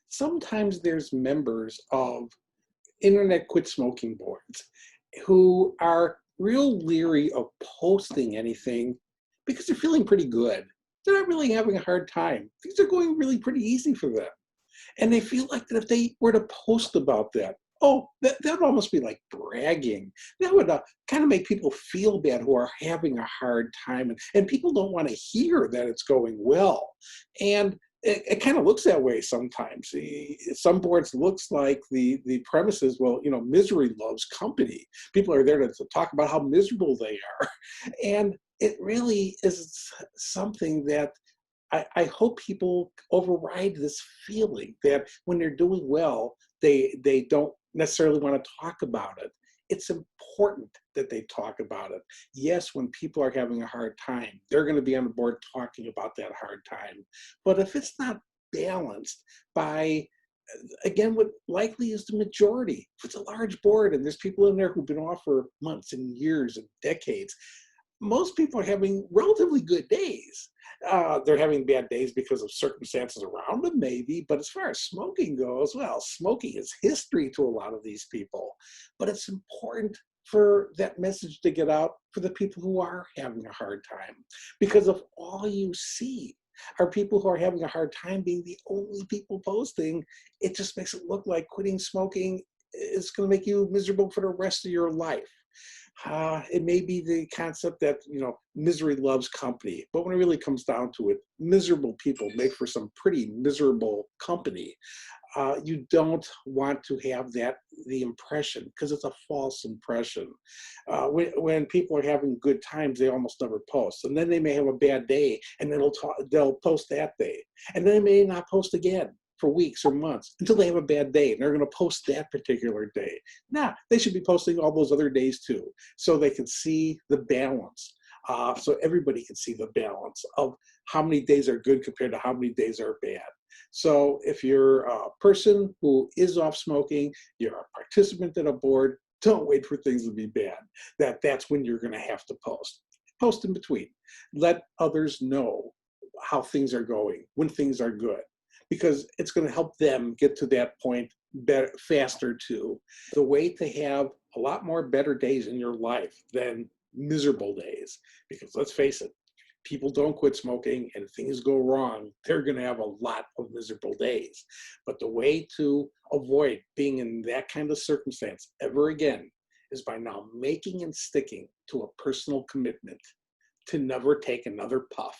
sometimes there's members of internet quit smoking boards who are real leery of posting anything because they're feeling pretty good. They're not really having a hard time. Things are going really pretty easy for them. And they feel like that if they were to post about that, oh, that would almost be like bragging. That would kind of make people feel bad who are having a hard time. And people don't want to hear that it's going well. And it kind of looks that way sometimes. Some boards looks like the premise is, well, misery loves company. People are there to talk about how miserable they are. And it really is something that I hope people override this feeling that when they're doing well, they don't necessarily want to talk about it. It's important that they talk about it. Yes, when people are having a hard time, they're going to be on the board talking about that hard time. But if it's not balanced by, again, what likely is the majority, if it's a large board and there's people in there who've been off for months and years and decades, most people are having relatively good days. They're having bad days because of circumstances around them, maybe. But as far as smoking goes, well, smoking is history to a lot of these people. But it's important for that message to get out for the people who are having a hard time. Because if all you see are people who are having a hard time being the only people posting, it just makes it look like quitting smoking is going to make you miserable for the rest of your life. It may be the concept that, misery loves company, but when it really comes down to it, miserable people make for some pretty miserable company. You don't want to have the impression, because it's a false impression. When people are having good times, they almost never post, and then they may have a bad day, and then they'll post that day, and then they may not post again for weeks or months until they have a bad day, and they're going to post that particular day. Nah, they should be posting all those other days too, so they can see the balance. So everybody can see the balance of how many days are good compared to how many days are bad. So if you're a person who is off smoking, you're a participant in a board, don't wait for things to be bad. That's when you're going to have to post. Post in between. Let others know how things are going, when things are good, because it's going to help them get to that point better, faster too. The way to have a lot more better days in your life than miserable days, because let's face it, people don't quit smoking and things go wrong, they're going to have a lot of miserable days. But the way to avoid being in that kind of circumstance ever again is by now making and sticking to a personal commitment to never take another puff.